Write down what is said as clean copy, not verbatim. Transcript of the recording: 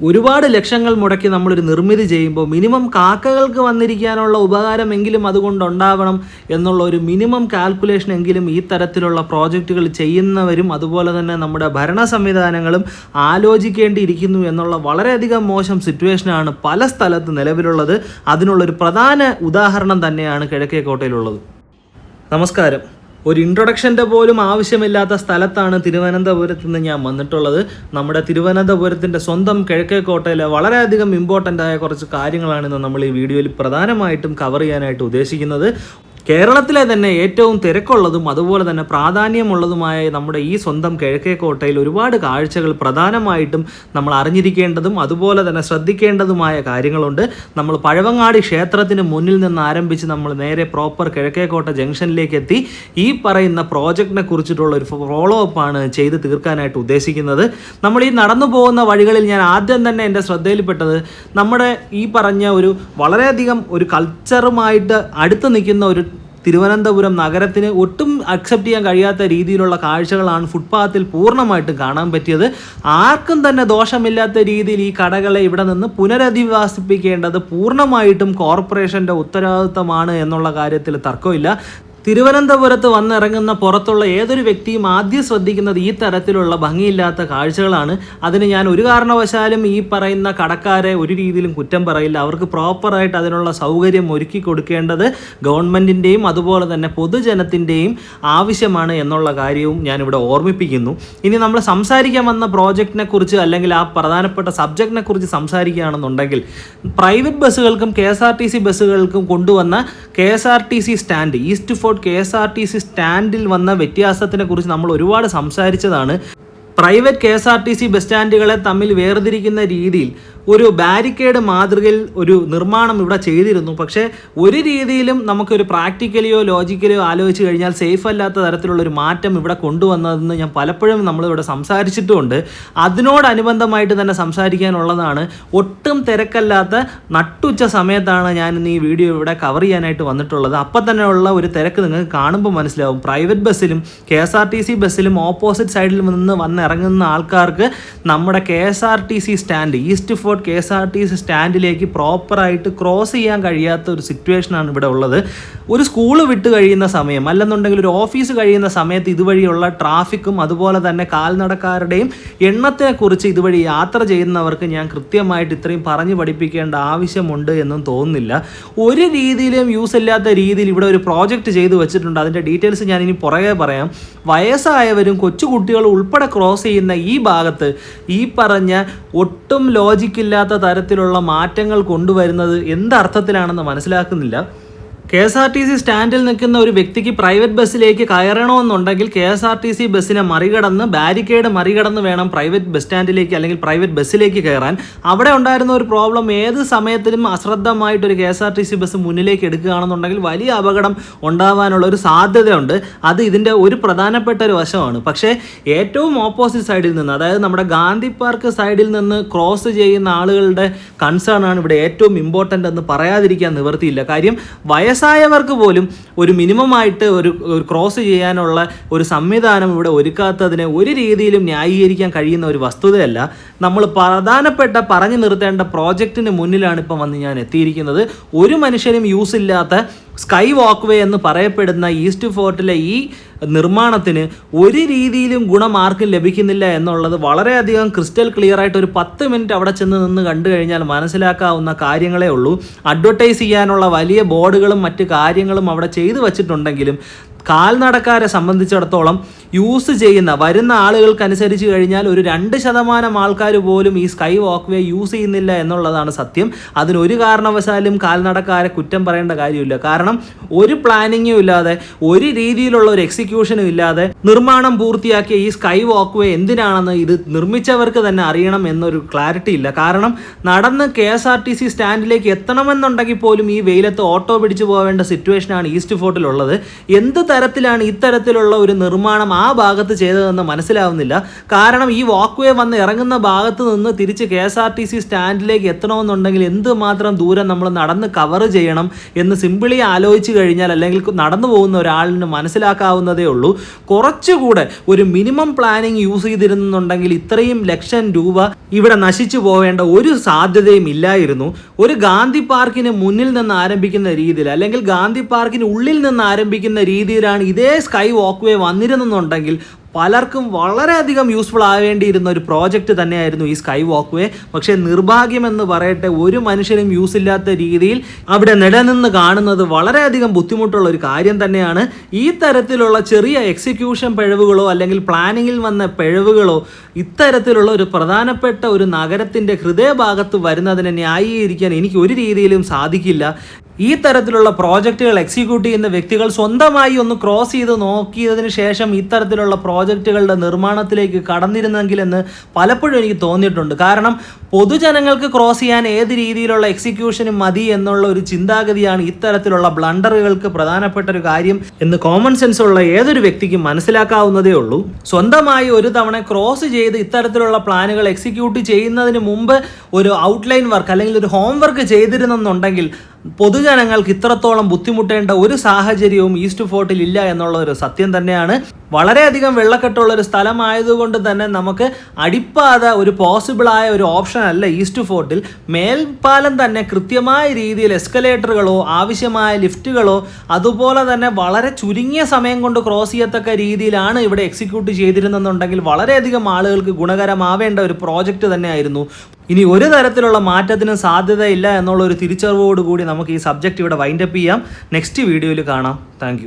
ഒരുപാട് ലക്ഷങ്ങൾ മുടക്കി നമ്മളൊരു നിർമ്മിതി ചെയ്യുമ്പോൾ മിനിമം കാക്കകൾക്ക് വന്നിരിക്കാനുള്ള ഉപകാരമെങ്കിലും അതുകൊണ്ടുണ്ടാവണം എന്നുള്ള ഒരു മിനിമം കാൽക്കുലേഷൻ എങ്കിലും ഈ തരത്തിലുള്ള പ്രോജക്റ്റുകൾ ചെയ്യുന്നവരും അതുപോലെ തന്നെ നമ്മുടെ ഭരണ സംവിധാനങ്ങളും ആലോചിക്കേണ്ടിയിരിക്കുന്നു എന്നുള്ള വളരെയധികം മോശം സിറ്റുവേഷനാണ് പല സ്ഥലത്ത് നിലവിലുള്ളത്. അതിനുള്ളൊരു പ്രധാന ഉദാഹരണം തന്നെയാണ് കിഴക്കേക്കോട്ടയിലുള്ളത്. നമസ്കാരം. ഒരു ഇൻട്രൊഡക്ഷൻ്റെ പോലും ആവശ്യമില്ലാത്ത സ്ഥലത്താണ് തിരുവനന്തപുരത്ത് നിന്ന് ഞാൻ വന്നിട്ടുള്ളത്. നമ്മുടെ തിരുവനന്തപുരത്തിൻ്റെ സ്വന്തം കിഴക്കേക്കോട്ടയിലെ വളരെയധികം ഇമ്പോർട്ടൻ്റ് ആയ കുറച്ച് കാര്യങ്ങളാണ് ഇന്ന് നമ്മൾ ഈ വീഡിയോയിൽ പ്രധാനമായിട്ടും കവർ ചെയ്യാനായിട്ട് ഉദ്ദേശിക്കുന്നത്. കേരളത്തിലെ തന്നെ ഏറ്റവും തിരക്കുള്ളതും അതുപോലെ തന്നെ പ്രാധാന്യമുള്ളതുമായ നമ്മുടെ ഈ സ്വന്തം കിഴക്കേക്കോട്ടയിൽ ഒരുപാട് കാഴ്ചകൾ പ്രധാനമായിട്ടും നമ്മൾ അറിഞ്ഞിരിക്കേണ്ടതും അതുപോലെ തന്നെ ശ്രദ്ധിക്കേണ്ടതുമായ കാര്യങ്ങളുണ്ട്. നമ്മൾ പഴവങ്ങാടി ക്ഷേത്രത്തിന് മുന്നിൽ നിന്ന് ആരംഭിച്ച് നമ്മൾ നേരെ പ്രോപ്പർ കിഴക്കേക്കോട്ട ജംഗ്ഷനിലേക്ക് എത്തി ഈ പറയുന്ന പ്രോജക്റ്റിനെ കുറിച്ചിട്ടുള്ള ഒരു ഫോളോ അപ്പാണ് ചെയ്ത് തീർക്കാനായിട്ട് ഉദ്ദേശിക്കുന്നത്. നമ്മൾ ഈ നടന്നു പോകുന്ന വഴികളിൽ ഞാൻ ആദ്യം തന്നെ എൻ്റെ ശ്രദ്ധയിൽപ്പെട്ടത് നമ്മുടെ ഈ പറഞ്ഞ ഒരു വളരെയധികം ഒരു കൾച്ചറുമായിട്ട് അടുത്ത് നിൽക്കുന്ന ഒരു തിരുവനന്തപുരം നഗരത്തിന് ഒട്ടും അക്സെപ്റ്റ് ചെയ്യാൻ കഴിയാത്ത രീതിയിലുള്ള കാഴ്ചകളാണ് ഫുട്പാത്തിൽ പൂർണ്ണമായിട്ടും കാണാൻ പറ്റിയത്. ആർക്കും തന്നെ ദോഷമില്ലാത്ത രീതിയിൽ ഈ കടകളെ ഇവിടെ നിന്ന് പുനരധിവാസിപ്പിക്കേണ്ടത് പൂർണ്ണമായിട്ടും കോർപ്പറേഷൻ്റെ ഉത്തരവാദിത്തമാണ് എന്നുള്ള കാര്യത്തിൽ തർക്കമില്ല. തിരുവനന്തപുരത്ത് വന്നിറങ്ങുന്ന പുറത്തുള്ള ഏതൊരു വ്യക്തിയും ആദ്യം ശ്രദ്ധിക്കുന്നത് ഈ തരത്തിലുള്ള ഭംഗിയില്ലാത്ത കാഴ്ചകളാണ്. അതിന് ഞാൻ ഒരു കാരണവശാലും ഈ പറയുന്ന കടക്കാരെ ഒരു രീതിയിലും കുറ്റം പറയില്ല. അവർക്ക് പ്രോപ്പറായിട്ട് അതിനുള്ള സൗകര്യം ഒരുക്കി കൊടുക്കേണ്ടത് ഗവൺമെൻറ്റിൻ്റെയും അതുപോലെ തന്നെ പൊതുജനത്തിൻ്റെയും ആവശ്യമാണ് എന്നുള്ള കാര്യവും ഞാനിവിടെ ഓർമ്മിപ്പിക്കുന്നു. ഇനി നമ്മൾ സംസാരിക്കാൻ വന്ന പ്രോജക്റ്റിനെ കുറിച്ച് അല്ലെങ്കിൽ ആ പ്രധാനപ്പെട്ട സബ്ജക്റ്റിനെ കുറിച്ച് സംസാരിക്കുകയാണെന്നുണ്ടെങ്കിൽ പ്രൈവറ്റ് ബസ്സുകൾക്കും KSRTC ബസ്സുകൾക്കും കൊണ്ടുവന്ന KSRTC stand east fort KSRTC സ്റ്റാൻഡിൽ വന്ന വ്യത്യാസത്തിനെ കുറിച്ച് നമ്മൾ ഒരുപാട് സംസാരിച്ചതാണ്. പ്രൈവറ്റ് KSRTC ബസ് സ്റ്റാൻഡുകളെ തമ്മിൽ വേർതിരിക്കുന്ന രീതിയിൽ ഒരു ബാരിക്കേഡ് മാതൃകയിൽ ഒരു നിർമ്മാണം ഇവിടെ ചെയ്തിരുന്നു. പക്ഷേ ഒരു രീതിയിലും നമുക്കൊരു പ്രാക്ടിക്കലിയോ ലോജിക്കലിയോ ആലോചിച്ച് കഴിഞ്ഞാൽ സേഫ് അല്ലാത്ത തരത്തിലുള്ളൊരു മാറ്റം ഇവിടെ കൊണ്ടുവന്നതെന്ന് ഞാൻ പലപ്പോഴും നമ്മളിവിടെ സംസാരിച്ചിട്ടുമുണ്ട്. അതിനോടനുബന്ധമായിട്ട് തന്നെ സംസാരിക്കാനുള്ളതാണ്. ഒട്ടും തിരക്കല്ലാത്ത നട്ടുച്ച സമയത്താണ് ഞാൻ ഇന്ന് ഈ വീഡിയോ ഇവിടെ കവർ ചെയ്യാനായിട്ട് വന്നിട്ടുള്ളത്. അപ്പം തന്നെയുള്ള ഒരു തിരക്ക് നിങ്ങൾക്ക് കാണുമ്പോൾ മനസ്സിലാവും. പ്രൈവറ്റ് ബസ്സിലും KSRTC ബസ്സിലും ഓപ്പോസിറ്റ് സൈഡിൽ നിന്ന് വന്നിറങ്ങുന്ന ആൾക്കാർക്ക് നമ്മുടെ KSRTC stand east fort KSRTC സ്റ്റാൻഡിലേക്ക് പ്രോപ്പറായിട്ട് ക്രോസ് ചെയ്യാൻ കഴിയാത്ത ഒരു സിറ്റുവേഷനാണ് ഇവിടെ ഉള്ളത്. ഒരു സ്കൂള് വിട്ട് കഴിയുന്ന സമയം അല്ലെന്നുണ്ടെങ്കിൽ ഒരു ഓഫീസ് കഴിയുന്ന സമയത്ത് ഇതുവഴിയുള്ള ട്രാഫിക്കും അതുപോലെ തന്നെ കാൽനടക്കാരുടെയും എണ്ണത്തെക്കുറിച്ച് ഇതുവഴി യാത്ര ചെയ്യുന്നവർക്ക് ഞാൻ കൃത്യമായിട്ട് ഇത്രയും പറഞ്ഞു പഠിപ്പിക്കേണ്ട ആവശ്യമുണ്ട് എന്നും തോന്നുന്നില്ല. ഒരു രീതിയിലും യൂസ് ഇല്ലാത്ത രീതിയിൽ ഇവിടെ ഒരു പ്രോജക്റ്റ് ചെയ്തു വെച്ചിട്ടുണ്ട്. അതിൻ്റെ ഡീറ്റെയിൽസ് ഞാൻ ഇനി പുറകെ പറയാം. വയസ്സായവരും കൊച്ചുകുട്ടികളും ഉൾപ്പെടെ ക്രോസ് ചെയ്യുന്ന ഈ ഭാഗത്ത് ഈ പറഞ്ഞ ഒട്ടും ലോജിക്കില്ലാത്ത തരത്തിലുള്ള മാറ്റങ്ങൾ കൊണ്ടുവരുന്നത് എന്തർത്ഥത്തിലാണെന്ന് മനസ്സിലാക്കുന്നില്ല. KSRTC സ്റ്റാൻഡിൽ നിൽക്കുന്ന ഒരു വ്യക്തിക്ക് പ്രൈവറ്റ് ബസ്സിലേക്ക് കയറണമെന്നുണ്ടെങ്കിൽ KSRTC ബസ്സിനെ മറികടന്ന് ബാരിക്കേഡ് മറികടന്ന് വേണം പ്രൈവറ്റ് ബസ് സ്റ്റാൻഡിലേക്ക് അല്ലെങ്കിൽ പ്രൈവറ്റ് ബസ്സിലേക്ക് കയറാൻ. അവിടെ ഉണ്ടായിരുന്ന ഒരു പ്രോബ്ലം ഏത് സമയത്തിലും അശ്രദ്ധമായിട്ടൊരു KSRTC ബസ് മുന്നിലേക്ക് എടുക്കുകയാണെന്നുണ്ടെങ്കിൽ വലിയ അപകടം ഉണ്ടാവാനുള്ള ഒരു സാധ്യതയുണ്ട്. അത് ഇതിൻ്റെ ഒരു പ്രധാനപ്പെട്ട ഒരു വശമാണ്. പക്ഷേ ഏറ്റവും ഓപ്പോസിറ്റ് സൈഡിൽ നിന്ന്, അതായത് നമ്മുടെ ഗാന്ധി പാർക്ക് സൈഡിൽ നിന്ന് ക്രോസ് ചെയ്യുന്ന ആളുകളുടെ കൺസേൺ ആണ് ഇവിടെ ഏറ്റവും ഇമ്പോർട്ടൻ്റ് എന്ന് പറയാതിരിക്കാൻ നിവൃത്തിയില്ല. കാര്യം വയസ്സായവർക്ക് പോലും ഒരു മിനിമമായിട്ട് ഒരു ക്രോസ് ചെയ്യാനുള്ള ഒരു സംവിധാനം ഇവിടെ ഒരുക്കാത്തതിനെ ഒരു രീതിയിലും ന്യായീകരിക്കാൻ കഴിയുന്ന ഒരു വസ്തുതയല്ല. നമ്മൾ പ്രധാനപ്പെട്ട പറഞ്ഞു നിർത്തേണ്ട പ്രോജക്റ്റിന് മുന്നിലാണ് ഇപ്പം വന്ന് ഞാൻ എത്തിയിരിക്കുന്നത്. ഒരു മനുഷ്യനും യൂസ് ഇല്ലാത്ത സ്കൈ വാക്ക് വേ എന്ന് പറയപ്പെടുന്ന ഈസ്റ്റ് ഫോർട്ടിലെ ഈ നിർമ്മാണത്തിന് ഒരു രീതിയിലും ഗുണം ആർക്കും ലഭിക്കുന്നില്ല എന്നുള്ളത് വളരെയധികം ക്രിസ്റ്റൽ ക്ലിയർ ആയിട്ട് ഒരു 10 മിനിറ്റ് അവിടെ ചെന്ന് നിന്ന് കണ്ടു കഴിഞ്ഞാൽ മനസ്സിലാക്കാവുന്ന കാര്യങ്ങളേ ഉള്ളൂ. അഡ്വർടൈസ് ചെയ്യാനുള്ള വലിയ ബോർഡുകളും മറ്റ് കാര്യങ്ങളും അവിടെ ചെയ്തു വച്ചിട്ടുണ്ടെങ്കിലും കാൽനടക്കാരെ സംബന്ധിച്ചിടത്തോളം യൂസ് ചെയ്യുന്ന വരുന്ന ആളുകൾക്കനുസരിച്ച് കഴിഞ്ഞാൽ ഒരു 2% ആൾക്കാർ പോലും ഈ സ്കൈ വാക്ക് വേ യൂസ് ചെയ്യുന്നില്ല എന്നുള്ളതാണ് സത്യം. അതിനൊരു കാരണവശാലും കാൽനടക്കാരെ കുറ്റം പറയേണ്ട കാര്യമില്ല. കാരണം ഒരു പ്ലാനിങ്ങും ഇല്ലാതെ ഒരു രീതിയിലുള്ള ഒരു എക്സിക്യൂഷനും ഇല്ലാതെ നിർമ്മാണം പൂർത്തിയാക്കിയ ഈ സ്കൈ വാക്ക് വേ എന്തിനാണെന്ന് ഇത് നിർമ്മിച്ചവർക്ക് തന്നെ അറിയണം എന്നൊരു ക്ലാരിറ്റി ഇല്ല. കാരണം നടന്ന് KSRTC സ്റ്റാൻഡിലേക്ക് എത്തണമെന്നുണ്ടെങ്കിൽ പോലും ഈ വെയിലത്ത് ഓട്ടോ പിടിച്ചു പോവേണ്ട സിറ്റുവേഷനാണ് ഈസ്റ്റ് ഫോർട്ടിലുള്ളത്. എന്ത് തരത്തിലാണ് ഇത്തരത്തിലുള്ള ഒരു നിർമ്മാണം ആ ഭാഗത്ത് ചെയ്തതെന്ന് മനസ്സിലാവുന്നില്ല. കാരണം ഈ വാക്ക് വേ വന്ന് ഇറങ്ങുന്ന ഭാഗത്ത് നിന്ന് തിരിച്ച് KSRTC സ്റ്റാൻഡിലേക്ക് എത്തണമെന്നുണ്ടെങ്കിൽ എന്തുമാത്രം ദൂരം നമ്മൾ നടന്ന് കവർ ചെയ്യണം എന്ന് സിമ്പിളി ആലോചിച്ച് കഴിഞ്ഞാൽ അല്ലെങ്കിൽ നടന്നു പോകുന്ന ഒരാളിന് മനസ്സിലാക്കാവുന്നതേ ഉള്ളൂ. കുറച്ചുകൂടെ ഒരു മിനിമം പ്ലാനിങ് യൂസ് ചെയ്തിരുന്നുണ്ടെങ്കിൽ ഇത്രയും ലക്ഷം രൂപ ഇവിടെ നശിച്ചു പോവേണ്ട ഒരു സാധ്യതയും ഇല്ലായിരുന്നു. ഒരു ഗാന്ധി പാർക്കിന് മുന്നിൽ നിന്ന് ആരംഭിക്കുന്ന രീതിയിൽ അല്ലെങ്കിൽ ഗാന്ധി പാർക്കിന് ഉള്ളിൽ നിന്ന് ആരംഭിക്കുന്ന രീതിയിലാണ് ഇതേ സ്കൈ വാക്ക് വേ വന്നിരുന്നെന്നുണ്ടെങ്കിൽ പലർക്കും വളരെയധികം യൂസ്ഫുൾ ആവേണ്ടിയിരുന്ന ഒരു പ്രോജക്റ്റ് തന്നെയായിരുന്നു ഈ സ്കൈ വാക്ക് വേ. പക്ഷേ നിർഭാഗ്യമെന്ന് പറയട്ടെ, ഒരു മനുഷ്യനും യൂസ് ഇല്ലാത്ത രീതിയിൽ അവിടെ നിലനിന്ന് കാണുന്നത് വളരെയധികം ബുദ്ധിമുട്ടുള്ള ഒരു കാര്യം തന്നെയാണ്. ഈ തരത്തിലുള്ള ചെറിയ എക്സിക്യൂഷൻ പിഴവുകളോ അല്ലെങ്കിൽ പ്ലാനിങ്ങിൽ വന്ന പിഴവുകളോ ഇത്തരത്തിലുള്ള ഒരു പ്രധാനപ്പെട്ട ഒരു നഗരത്തിൻ്റെ ഹൃദയഭാഗത്ത് വരുന്നതിനെ ന്യായീകരിക്കാൻ എനിക്ക് ഒരു രീതിയിലും സാധിക്കില്ല. ഈ തരത്തിലുള്ള പ്രോജക്റ്റുകൾ എക്സിക്യൂട്ട് ചെയ്യുന്ന വ്യക്തികൾ സ്വന്തമായി ഒന്ന് ക്രോസ് ചെയ്ത് നോക്കിയതിന് ശേഷം ഇത്തരത്തിലുള്ള പ്രോജക്റ്റുകളുടെ നിർമ്മാണത്തിലേക്ക് കടന്നിരുന്നെങ്കിലെന്ന് പലപ്പോഴും എനിക്ക് തോന്നിയിട്ടുണ്ട്. കാരണം പൊതുജനങ്ങൾക്ക് ക്രോസ് ചെയ്യാൻ ഏത് രീതിയിലുള്ള എക്സിക്യൂഷനും മതി എന്നുള്ള ഒരു ചിന്താഗതിയാണ് ഇത്തരത്തിലുള്ള ബ്ലണ്ടറുകൾക്ക് പ്രധാനപ്പെട്ട ഒരു കാര്യം എന്ന് കോമൺ സെൻസ് ഉള്ള ഏതൊരു വ്യക്തിക്കും മനസ്സിലാക്കാവുന്നതേ ഉള്ളൂ. സ്വന്തമായി ഒരു തവണ ക്രോസ് ചെയ്ത് ഇത്തരത്തിലുള്ള പ്ലാനുകൾ എക്സിക്യൂട്ട് ചെയ്യുന്നതിന് മുമ്പ് ഒരു ഔട്ട്ലൈൻ വർക്ക് അല്ലെങ്കിൽ ഒരു ഹോംവർക്ക് ചെയ്തിരുന്നെന്നുണ്ടെങ്കിൽ പൊതുജനങ്ങൾക്ക് ഇത്രത്തോളം ബുദ്ധിമുട്ടേണ്ട ഒരു സാഹചര്യവും ഈസ്റ്റ് ഫോർട്ടിൽ ഇല്ല എന്നുള്ള ഒരു സത്യം തന്നെയാണ്. വളരെയധികം വെള്ളക്കെട്ടുള്ള ഒരു സ്ഥലമായതുകൊണ്ട് തന്നെ നമുക്ക് അടിപ്പാത ഒരു പോസിബിളായ ഒരു ഓപ്ഷൻ അല്ല ഈസ്റ്റ് ഫോർട്ടിൽ. മേൽപ്പാലം തന്നെ കൃത്യമായ രീതിയിൽ എസ്കലേറ്ററുകളോ ആവശ്യമായ ലിഫ്റ്റുകളോ അതുപോലെ തന്നെ വളരെ ചുരുങ്ങിയ സമയം കൊണ്ട് ക്രോസ് ചെയ്യത്തക്ക രീതിയിലാണ് ഇവിടെ എക്സിക്യൂട്ട് ചെയ്തിരുന്നെന്നുണ്ടെങ്കിൽ വളരെയധികം ആളുകൾക്ക് ഗുണകരമാവേണ്ട ഒരു പ്രോജക്റ്റ് തന്നെയായിരുന്നു. ഇനി ഒരു തരത്തിലുള്ള മാറ്റത്തിനും സാധ്യതയില്ല എന്നുള്ള ഒരു തിരിച്ചറിവോടുകൂടി നമുക്ക് ഈ സബ്ജക്റ്റ് ഇവിടെ വൈൻഡപ്പ് ചെയ്യാം. നെക്സ്റ്റ് വീഡിയോയിൽ കാണാം. താങ്ക്